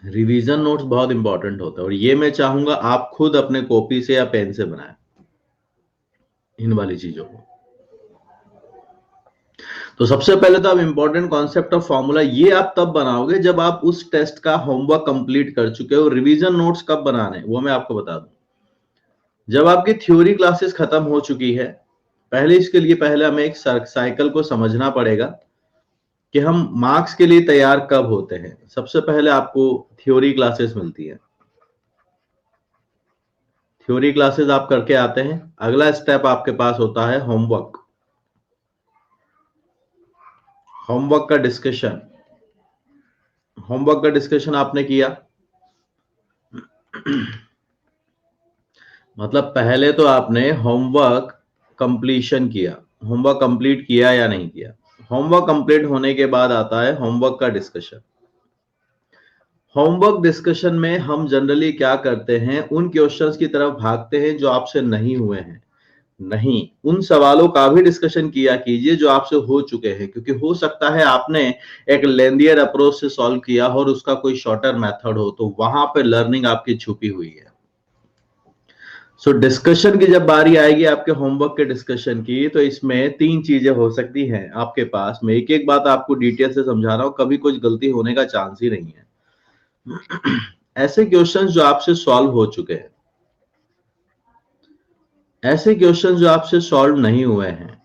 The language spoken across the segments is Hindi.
रिवीजन नोट्स बहुत इंपॉर्टेंट होता है और ये मैं चाहूंगा आप खुद अपने कॉपी से या पेन से बनाएं इन वाली चीजों को। तो सबसे पहले तो आप इंपॉर्टेंट कॉन्सेप्ट ऑफ फॉर्मूला ये आप तब बनाओगे जब आप उस टेस्ट का होमवर्क कंप्लीट कर चुके हो। रिवीजन नोट्स कब बनाने वो मैं आपको बता दूं, जब आपकी थ्योरी क्लासेस खत्म हो चुकी है। पहले इसके लिए पहले हमें एक साइकिल को समझना पड़ेगा कि हम मार्क्स के लिए तैयार कब होते हैं। सबसे पहले आपको थ्योरी क्लासेस मिलती है, थ्योरी क्लासेस आप करके आते हैं। अगला स्टेप आपके पास होता है होमवर्क, होमवर्क का डिस्कशन। होमवर्क का डिस्कशन आपने किया मतलब पहले तो आपने होमवर्क कंप्लीशन किया, होमवर्क कंप्लीट किया या नहीं किया। होमवर्क कंप्लीट होने के बाद आता है होमवर्क का डिस्कशन। होमवर्क डिस्कशन में हम जनरली क्या करते हैं, उन क्वेश्चंस की तरफ भागते हैं जो आपसे नहीं हुए हैं। नहीं, उन सवालों का भी डिस्कशन किया कीजिए जो आपसे हो चुके हैं, क्योंकि हो सकता है आपने एक लेंदियर अप्रोच से सॉल्व किया हो और उसका कोई शॉर्टर मेथड हो, तो वहां पे लर्निंग आपकी छुपी हुई है। सो डिस्कशन की जब बारी आएगी आपके होमवर्क के डिस्कशन की, तो इसमें तीन चीजें हो सकती हैं आपके पास। मैं एक एक बात आपको डिटेल से समझा रहा हूं, कभी कुछ गलती होने का चांस ही नहीं है। ऐसे क्वेश्चंस जो आपसे सॉल्व हो चुके हैं, ऐसे क्वेश्चंस जो आपसे सॉल्व नहीं हुए हैं,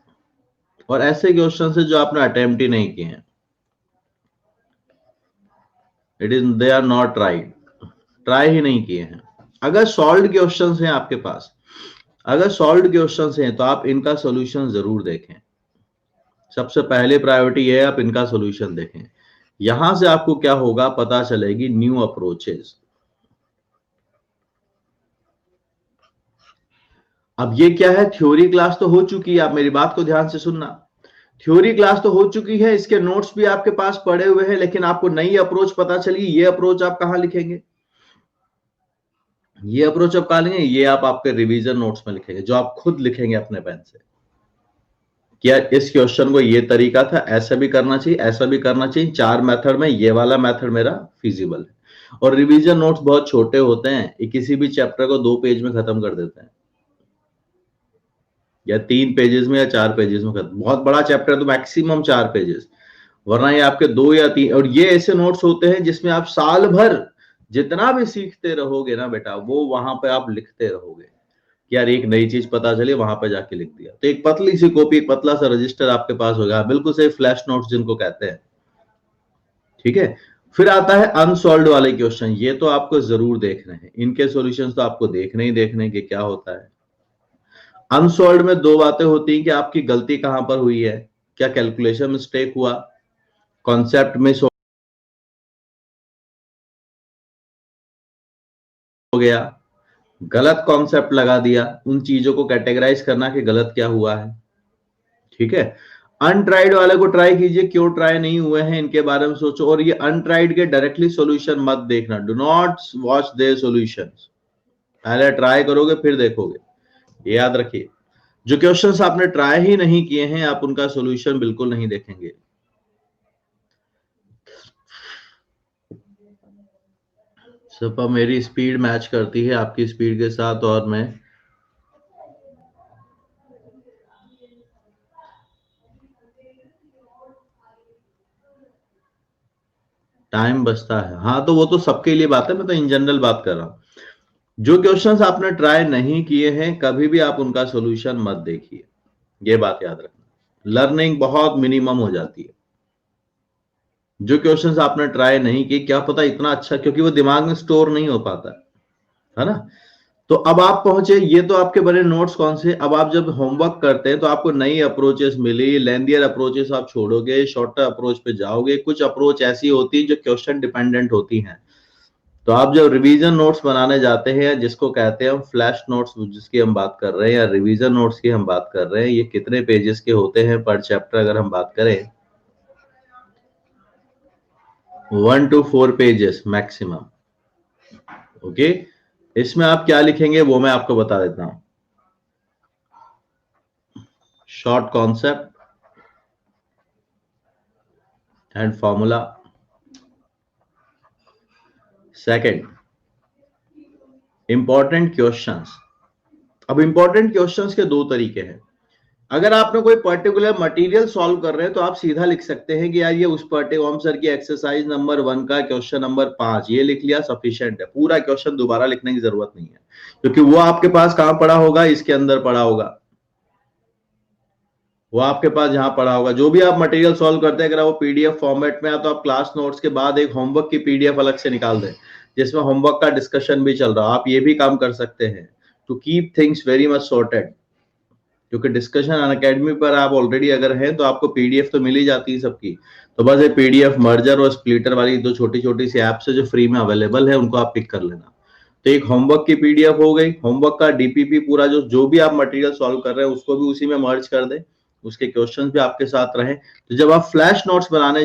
और ऐसे क्वेश्चंस है जो आपने अटेम्प्ट ही नहीं किए हैं। It is they are not right, try ही नहीं किए हैं। अगर सॉल्व क्वेश्चंस हैं आपके पास, अगर सॉल्व क्वेश्चंस हैं तो आप इनका सॉल्यूशन जरूर देखें। सबसे पहले प्रायोरिटी है आप इनका सॉल्यूशन देखें। यहां से आपको क्या होगा पता चलेगी न्यू अप्रोचेस। अब ये क्या है, थ्योरी क्लास तो हो चुकी है, आप मेरी बात को ध्यान से सुनना। थ्योरी क्लास तो हो चुकी है, इसके नोट्स भी आपके पास पड़े हुए हैं, लेकिन आपको नई अप्रोच पता चली। ये अप्रोच आप कहां लिखेंगे, ये अप्रोच आप कहां लिखेंगे, ये आप आपके रिवीजन नोट्स में लिखेंगे, जो आप खुद लिखेंगे अपने पेन से। क्या इस क्वेश्चन को ये तरीका था, ऐसा भी करना चाहिए, ऐसा भी करना चाहिए, चार मेथड में ये वाला मेथड मेरा फिजिबल है। और रिवीजन नोट्स बहुत छोटे होते हैं, ये किसी भी चैप्टर को 2 पेज में खत्म कर देते हैं, या 3 पेजेस में या 4 पेजेस में खत्म। बहुत बड़ा चैप्टर है तो मैक्सिमम 4 पेजेस, वरना ये आपके 2 या 3। और ये ऐसे नोट्स होते हैं जिसमें आप साल भर जितना भी सीखते रहोगे ना बेटा, वो वहां पे आप लिखते रहोगे कि यार एक नई चीज पता चली, वहां पे जाके लिख दिया। तो एक पतली सी कॉपी, एक पतला सा रजिस्टर आपके पास होगा, बिल्कुल से फ्लैश नोट्स जिनको कहते हैं। ठीक है, फिर आता है अनसॉल्व वाले क्वेश्चन। ये तो आपको जरूर देखने हैं, इनके सॉल्यूशंस तो आपको देखने ही देखने कि क्या होता है। अनसॉल्व में दो बातें होती हैं कि आपकी गलती कहां पर हुई है, क्या कैलकुलेशन मिस्टेक हुआ, कॉन्सेप्ट मिस हो गया, गलत कॉन्सेप्ट लगा दिया। उन चीजों को कैटेगराइज करना कि गलत क्या हुआ है। ठीक है, अनट्राइड वाले को ट्राई कीजिए, क्यों ट्राई नहीं हुए हैं इनके बारे में सोचो। और ये अनट्राइड के डायरेक्टली सॉल्यूशन मत देखना, do not watch their solutions. पहले ट्राई करोगे फिर देखोगे, ये याद रखिए। जो क्वेश्चंस आपने ट्राई ही नहीं किए हैं, आप उनका सॉल्यूशन बिल्कुल नहीं देखेंगे। सिर्फ अब मेरी स्पीड मैच करती है आपकी स्पीड के साथ, और मैं टाइम बचता है। हाँ, तो वो तो सबके लिए बात है, मैं तो इन जनरल बात कर रहा हूं। जो क्वेश्चंस आपने ट्राई नहीं किए हैं, कभी भी आप उनका सॉल्यूशन मत देखिए, ये बात याद रखना। लर्निंग बहुत मिनिमम हो जाती है। जो क्वेश्चंस आपने ट्राई नहीं किए, क्या पता इतना अच्छा, क्योंकि वो दिमाग में स्टोर नहीं हो पाता है ना। तो अब आप पहुंचे, ये तो आपके बने नोट्स कौन से। अब आप जब होमवर्क करते हैं तो आपको नई अप्रोचेस मिली, लेंदियर अप्रोचेस आप छोड़ोगे, शॉर्टर अप्रोच पे जाओगे। कुछ अप्रोच ऐसी होती है जो क्वेश्चन डिपेंडेंट होती हैं। तो आप जब रिवीजन नोट्स बनाने जाते हैं, जिसको कहते हैं हम फ्लैश नोट्स, जिसकी हम बात कर रहे हैं, या रिवीजन नोट्स की हम बात कर रहे हैं, ये कितने पेजेस के होते हैं पर चैप्टर अगर हम बात करें, 1 to 4 पेजेस मैक्सिमम। ओके, इसमें आप क्या लिखेंगे वो मैं आपको बता देता हूं। Short concept and formula, second, important questions. अब इंपॉर्टेंट क्वेश्चंस के दो तरीके हैं। अगर आपने कोई पर्टिकुलर मटेरियल सॉल्व कर रहे हैं तो आप सीधा लिख सकते हैं कि यार ये उस पर्टिकुलर ओम सर की एक्सरसाइज नंबर 1 का क्वेश्चन नंबर 5 ये लिख लिया, सफिशिएंट है। पूरा क्वेश्चन दोबारा लिखने की जरूरत नहीं है, क्योंकि वो आपके पास कहां पड़ा होगा, इसके अंदर पड़ा होगा। वो आपके पास जहां पड़ा होगा, जो भी आप मटेरियल सॉल्व करते हैं, अगर वो पीडीएफ फॉर्मेट में है तो आप क्लास नोट्स के बाद एक होमवर्क की पीडीएफ अलग से निकाल दें, जिसमें होमवर्क का डिस्कशन भी चल रहा है। आप ये भी काम कर सकते हैं to keep things very much sorted, क्योंकि डिस्कशन अनअकैडमी पर आप ऑलरेडी अगर हैं तो आपको पीडीएफ तो मिल ही जाती है सबकी। तो बस ये पीडीएफ मर्जर और स्प्लिटर वाली दो छोटी छोटी सी ऐप्स है जो फ्री में अवेलेबल है, उनको आप पिक कर लेना। तो एक होमवर्क की पीडीएफ हो गई, होमवर्क का डीपीपी पूरा जो भी आप मटेरियल सॉल्व कर रहे हैं उसको भी उसी में मर्ज कर दें, उसके क्वेश्चंस भी आपके साथ रहे। तो जब आप फ्लैश नोट्स बनाने